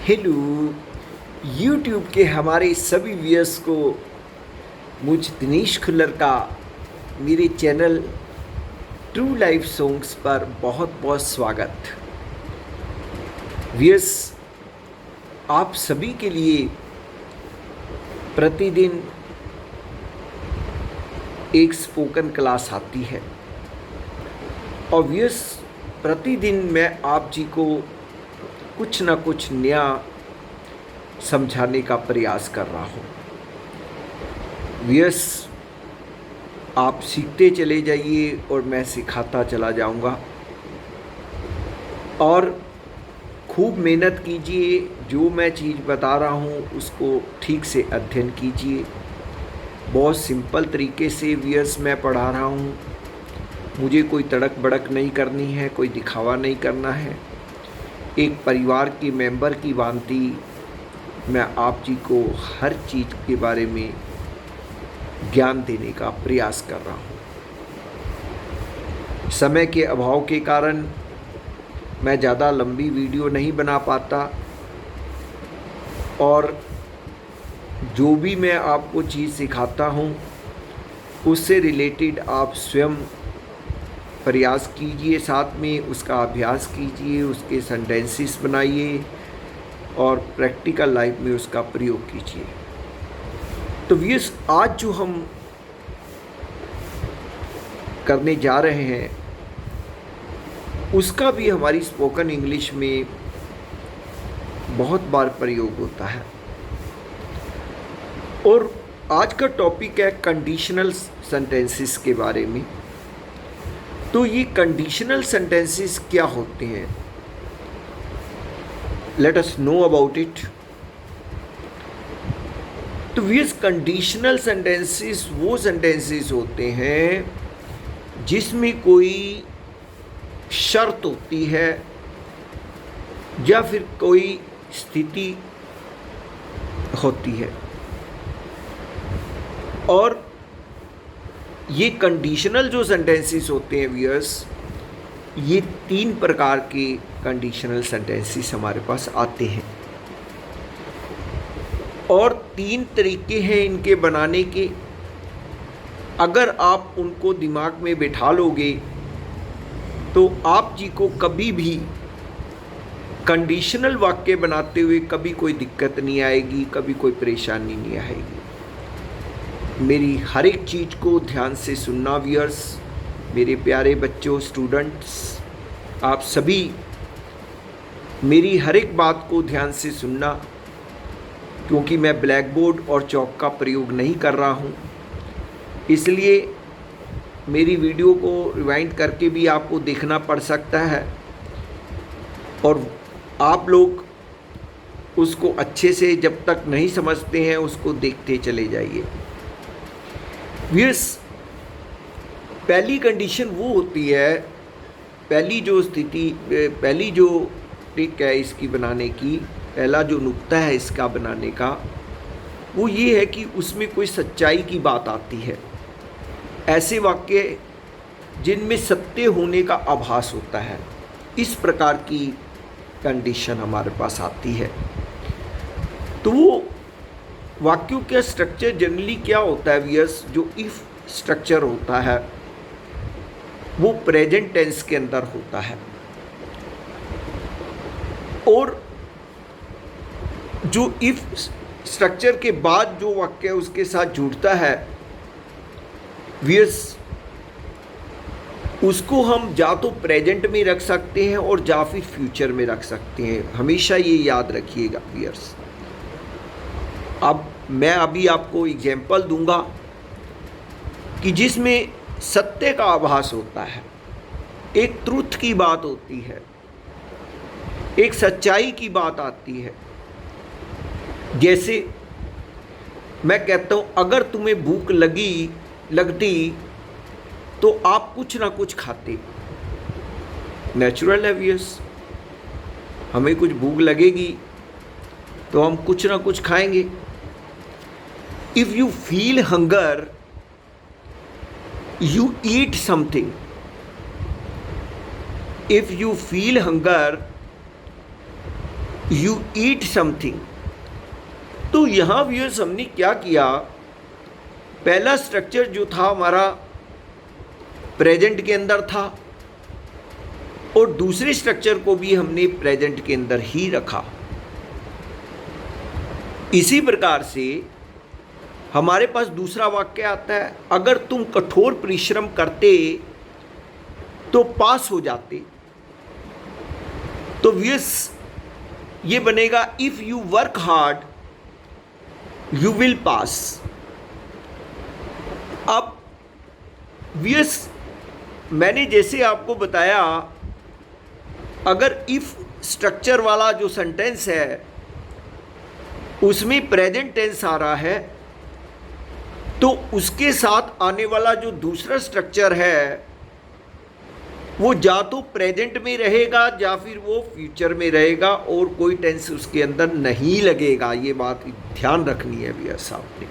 Hello YouTube के हमारे सभी व्यूअर्स को मुझ दिनेश खुल्लर का मेरे चैनल ट्रू लाइफ सॉन्ग्स पर बहुत बहुत स्वागत। व्यूअर्स, आप सभी के लिए प्रतिदिन एक स्पोकन क्लास आती है और व्यूअर्स, प्रतिदिन मैं आप जी को कुछ ना कुछ नया समझाने का प्रयास कर रहा हूँ। व्यूअर्स, आप सीखते चले जाइए और मैं सिखाता चला जाऊँगा और खूब मेहनत कीजिए। जो मैं चीज़ बता रहा हूँ उसको ठीक से अध्ययन कीजिए। बहुत सिंपल तरीके से व्यूअर्स मैं पढ़ा रहा हूँ। मुझे कोई तड़क भड़क नहीं करनी है, कोई दिखावा नहीं करना है। एक परिवार के मेंबर की भांति मैं आप जी को हर चीज़ के बारे में ज्ञान देने का प्रयास कर रहा हूँ। समय के अभाव के कारण मैं ज़्यादा लंबी वीडियो नहीं बना पाता और जो भी मैं आपको चीज़ सिखाता हूँ उससे रिलेटेड आप स्वयं प्रयास कीजिए, साथ में उसका अभ्यास कीजिए, उसके सेंटेंसेस बनाइए और प्रैक्टिकल लाइफ में उसका प्रयोग कीजिए। तो व्यूअर्स, आज जो हम करने जा रहे हैं उसका भी हमारी स्पोकन इंग्लिश में बहुत बार प्रयोग होता है और आज का टॉपिक है कंडीशनल सेंटेंसेस के बारे में। तो ये कंडीशनल सेंटेंसेस क्या होते हैं, let us know about it. तो व्यूअर्स, कंडीशनल सेंटेंसेस वो सेंटेंसेस होते हैं जिसमें कोई शर्त होती है या फिर कोई स्थिति होती है और ये कंडीशनल जो सेंटेंसेस होते हैं व्यूअर्स, ये 3 प्रकार के कंडीशनल सेंटेंसेस हमारे पास आते हैं और 3 तरीके हैं इनके बनाने के। अगर आप उनको दिमाग में बिठा लोगे तो आप जी को कभी भी कंडीशनल वाक्य बनाते हुए कभी कोई दिक्कत नहीं आएगी, कभी कोई परेशानी नहीं आएगी। मेरी हर एक चीज़ को ध्यान से सुनना व्यूअर्स, मेरे प्यारे बच्चों, स्टूडेंट्स, आप सभी मेरी हर एक बात को ध्यान से सुनना, क्योंकि मैं ब्लैक बोर्ड और चौक का प्रयोग नहीं कर रहा हूँ, इसलिए मेरी वीडियो को रिवाइंड करके भी आपको देखना पड़ सकता है और आप लोग उसको अच्छे से जब तक नहीं समझते हैं उसको देखते चले जाइए। व्यूअर्स, पहली कंडीशन वो होती है, पहली जो स्थिति, पहली जो ट्रिक है इसकी बनाने की, पहला जो नुक्ता है इसका बनाने का, वो ये है कि उसमें कोई सच्चाई की बात आती है। ऐसे वाक्य जिनमें सत्य होने का आभास होता है, इस प्रकार की कंडीशन हमारे पास आती है। तो वो वाक्यों का स्ट्रक्चर जनरली क्या होता है व्यूअर्स, जो इफ स्ट्रक्चर होता है वो प्रेजेंट टेंस के अंदर होता है और जो इफ स्ट्रक्चर के बाद जो वाक्य उसके साथ जुड़ता है व्यूअर्स, उसको हम या तो प्रेजेंट में रख सकते हैं और या फिर फ्यूचर में रख सकते हैं। हमेशा ये याद रखिएगा व्यूअर्स। अब मैं अभी आपको एग्जाम्पल दूंगा कि जिसमें सत्य का आभास होता है, एक ट्रुथ की बात होती है, एक सच्चाई की बात आती है। जैसे मैं कहता हूँ, अगर तुम्हें भूख लगती तो आप कुछ ना कुछ खाते। नेचुरल है व्यूअर्स, हमें कुछ भूख लगेगी तो हम कुछ ना कुछ खाएंगे। If you feel hunger you eat something. If you feel hunger you eat something. तो यहाँ व्यूअर्स हमने क्या किया, पहला स्ट्रक्चर जो था हमारा प्रेजेंट के अंदर था और दूसरे स्ट्रक्चर को भी हमने प्रेजेंट के अंदर ही रखा। इसी प्रकार से हमारे पास दूसरा वाक्य आता है, अगर तुम कठोर परिश्रम करते तो पास हो जाते। तो व्यूअर्स ये बनेगा, if you work hard you will pass. अब व्यूअर्स मैंने जैसे आपको बताया, अगर इफ स्ट्रक्चर वाला जो सेंटेंस है उसमें प्रेजेंट टेंस आ रहा है, तो उसके साथ आने वाला जो दूसरा स्ट्रक्चर है वो या तो प्रेजेंट में रहेगा या फिर वो फ्यूचर में रहेगा और कोई टेंस उसके अंदर नहीं लगेगा। ये बात ध्यान रखनी है भैया साहब ने।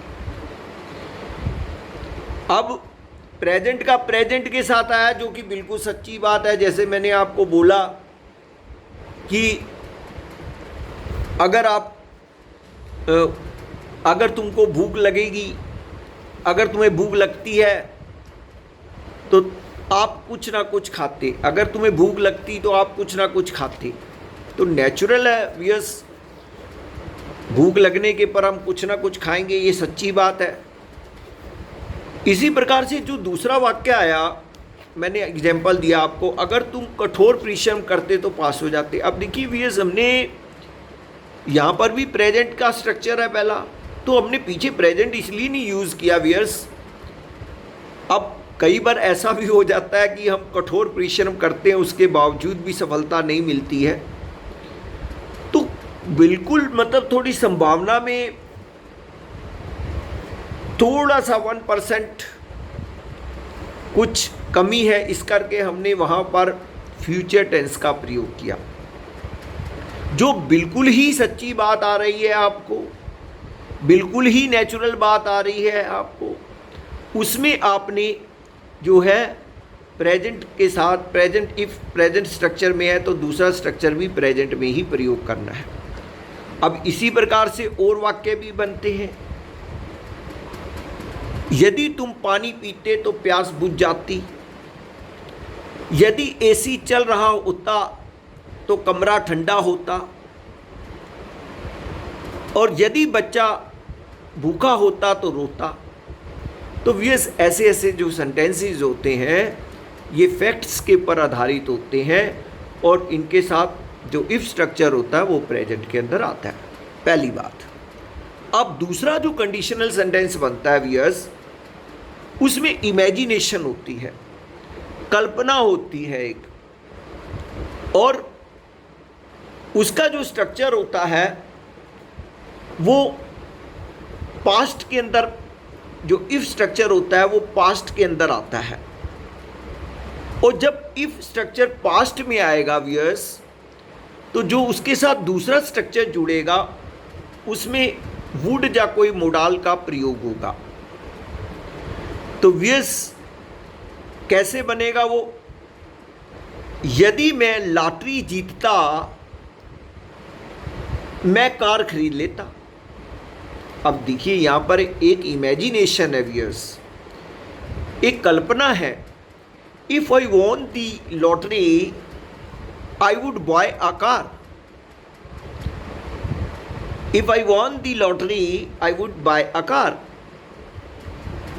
अब प्रेजेंट का प्रेजेंट के साथ आया, जो कि बिल्कुल सच्ची बात है। जैसे मैंने आपको बोला कि अगर तुमको भूख लगेगी, अगर तुम्हें भूख लगती है तो आप कुछ ना कुछ खाते, अगर तुम्हें भूख लगती तो आप कुछ ना कुछ खाते। तो नेचुरल है व्यूअर्स, भूख लगने के पर हम कुछ ना कुछ खाएंगे, ये सच्ची बात है। इसी प्रकार से जो दूसरा वाक्य आया, मैंने एग्जाम्पल दिया आपको, अगर तुम कठोर परिश्रम करते तो पास हो जाते। अब देखिए व्यूअर्स, हमने यहाँ पर भी प्रेजेंट का स्ट्रक्चर है पहला, तो हमने पीछे प्रेजेंट इसलिए नहीं यूज़ किया व्यूअर्स। अब कई बार ऐसा भी हो जाता है कि हम कठोर परिश्रम करते हैं, उसके बावजूद भी सफलता नहीं मिलती है। तो बिल्कुल मतलब थोड़ी संभावना में थोड़ा सा 1% कुछ कमी है, इस करके हमने वहाँ पर फ्यूचर टेंस का प्रयोग किया। जो बिल्कुल ही सच्ची बात आ रही है आपको, बिल्कुल ही नेचुरल बात आ रही है आपको, उसमें आपने जो है प्रेजेंट के साथ, प्रेजेंट इफ प्रेजेंट स्ट्रक्चर में है तो दूसरा स्ट्रक्चर भी प्रेजेंट में ही प्रयोग करना है। अब इसी प्रकार से और वाक्य भी बनते हैं, यदि तुम पानी पीते तो प्यास बुझ जाती, यदि एसी चल रहा होता तो कमरा ठंडा होता, और यदि बच्चा भूखा होता तो रोता। तो व्यूअर्स ऐसे ऐसे जो सेंटेंसेस होते हैं ये फैक्ट्स के ऊपर आधारित होते हैं और इनके साथ जो इफ स्ट्रक्चर होता है वो प्रेजेंट के अंदर आता है, पहली बात। अब दूसरा जो कंडीशनल सेंटेंस बनता है व्यूअर्स, उसमें इमेजिनेशन होती है, कल्पना होती है एक, और उसका जो स्ट्रक्चर होता है वो पास्ट के अंदर, जो इफ स्ट्रक्चर होता है वो पास्ट के अंदर आता है। और जब इफ स्ट्रक्चर पास्ट में आएगा व्यूअर्स, तो जो उसके साथ दूसरा स्ट्रक्चर जुड़ेगा उसमें वुड या कोई मोडाल का प्रयोग होगा। तो व्यूअर्स कैसे बनेगा वो, यदि मैं लॉटरी जीतता मैं कार खरीद लेता। अब देखिए यहाँ पर एक इमेजिनेशन है व्यूअर्स, एक कल्पना है। If I won the lottery I would buy a car, if I won the lottery I would buy a car.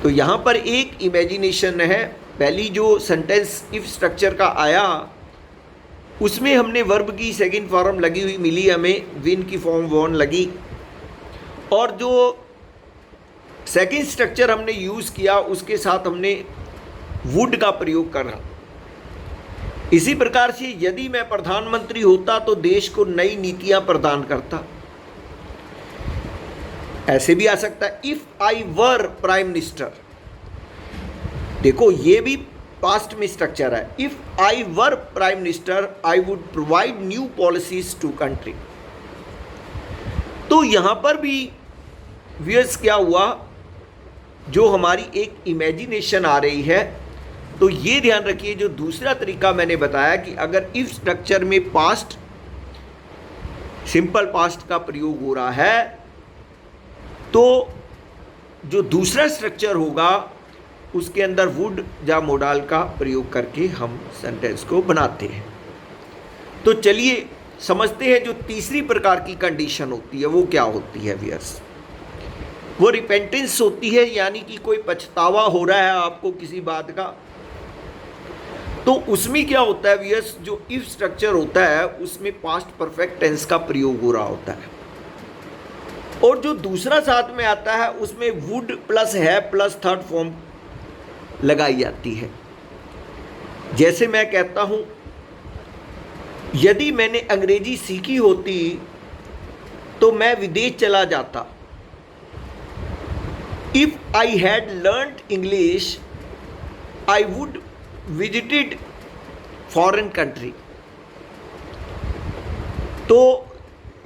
तो यहाँ पर एक इमेजिनेशन है। पहली जो सेंटेंस इफ स्ट्रक्चर का आया उसमें हमने वर्ब की सेकंड फॉर्म लगी हुई मिली हमें, विन की फॉर्म वॉन लगी, और जो सेकंड स्ट्रक्चर हमने यूज़ किया उसके साथ हमने वुड का प्रयोग करा। इसी प्रकार से यदि मैं प्रधानमंत्री होता तो देश को नई नीतियां प्रदान करता। ऐसे भी आ सकता है, if I were prime minister. देखो ये भी पास्ट में स्ट्रक्चर है, if I were prime minister I would provide new policies to country. तो यहां पर भी व्यूअर्स क्या हुआ, जो हमारी एक इमेजिनेशन आ रही है। तो ये ध्यान रखिए, जो दूसरा तरीका मैंने बताया कि अगर इफ स्ट्रक्चर में पास्ट सिंपल पास्ट का प्रयोग हो रहा है, तो जो दूसरा स्ट्रक्चर होगा उसके अंदर वुड या मोडाल का प्रयोग करके हम सेंटेंस को बनाते हैं। तो चलिए समझते हैं जो तीसरी प्रकार की कंडीशन होती है वो क्या होती है व्यूअर्स। वो रिपेंटेंस होती है, यानी कि कोई पछतावा हो रहा है आपको किसी बात का। तो उसमें क्या होता है व्यूअर्स, जो इफ स्ट्रक्चर होता है उसमें पास्ट परफेक्ट टेंस का प्रयोग हो रहा होता है, और जो दूसरा साथ में आता है उसमें वुड प्लस है प्लस थर्ड फॉर्म लगाई जाती है। जैसे मैं कहता हूं, यदि मैंने अंग्रेजी सीखी होती तो मैं विदेश चला जाता। If I had learned English I would visited foreign country. तो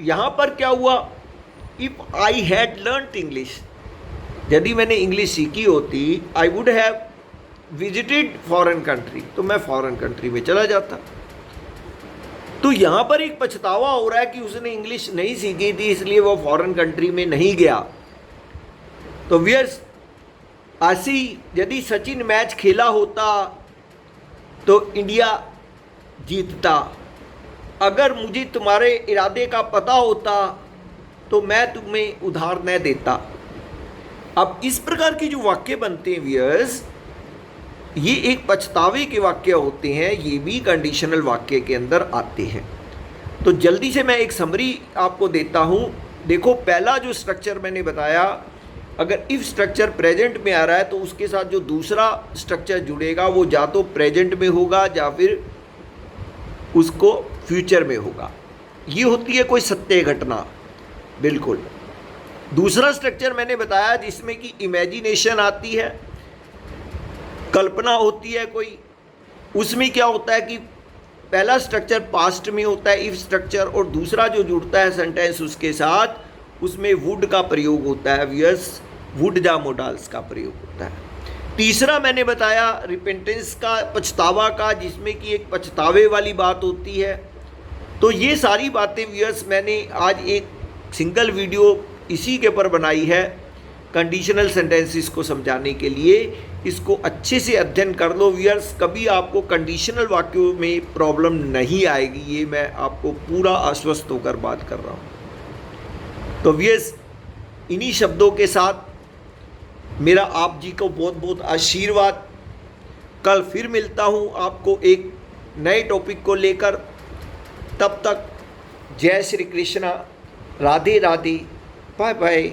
यहां पर क्या हुआ, if I had learned English, यदि मैंने इंग्लिश सीखी होती, I would have visited foreign country, तो मैं फॉरेन कंट्री में चला जाता। तो यहाँ पर एक पछतावा हो रहा है कि उसने इंग्लिश नहीं सीखी थी इसलिए वो फॉरेन कंट्री में नहीं गया। तो व्यूअर्स, ऐसी यदि सचिन मैच खेला होता तो इंडिया जीतता। अगर मुझे तुम्हारे इरादे का पता होता तो मैं तुम्हें उधार न देता। अब इस प्रकार के जो वाक्य बनते हैं व्यूअर्स, ये एक पछतावे के वाक्य होते हैं, ये भी कंडीशनल वाक्य के अंदर आते हैं। तो जल्दी से मैं एक समरी आपको देता हूँ। देखो, पहला जो स्ट्रक्चर मैंने बताया, अगर इफ स्ट्रक्चर प्रेजेंट में आ रहा है तो उसके साथ जो दूसरा स्ट्रक्चर जुड़ेगा वो या तो प्रेजेंट में होगा या फिर उसको फ्यूचर में होगा। ये होती है कोई सत्य घटना, बिल्कुल। दूसरा स्ट्रक्चर मैंने बताया जिसमें कि इमेजिनेशन आती है, कल्पना होती है कोई। उसमें क्या होता है कि पहला स्ट्रक्चर पास्ट में होता है इफ स्ट्रक्चर, और दूसरा जो जुड़ता है सेंटेंस उसके साथ उसमें वुड का प्रयोग होता है व्यूअर्स, वुड या मोडाल्स का प्रयोग होता है। तीसरा मैंने बताया रिपेंटेंस का, पछतावा का, जिसमें कि एक पछतावे वाली बात होती है। तो ये सारी बातें व्यूअर्स मैंने आज एक सिंगल वीडियो इसी के ऊपर बनाई है कंडीशनल सेंटेंसेस को समझाने के लिए। इसको अच्छे से अध्ययन कर लो व्यूअर्स, कभी आपको कंडीशनल वाक्यों में प्रॉब्लम नहीं आएगी, ये मैं आपको पूरा आश्वस्त होकर बात कर रहा हूँ। तो व्यूअर्स, इन्हीं शब्दों के साथ मेरा आप जी को बहुत बहुत आशीर्वाद। कल फिर मिलता हूँ आपको एक नए टॉपिक को लेकर। तब तक जय श्री कृष्णा, राधे राधे, बाय बाय।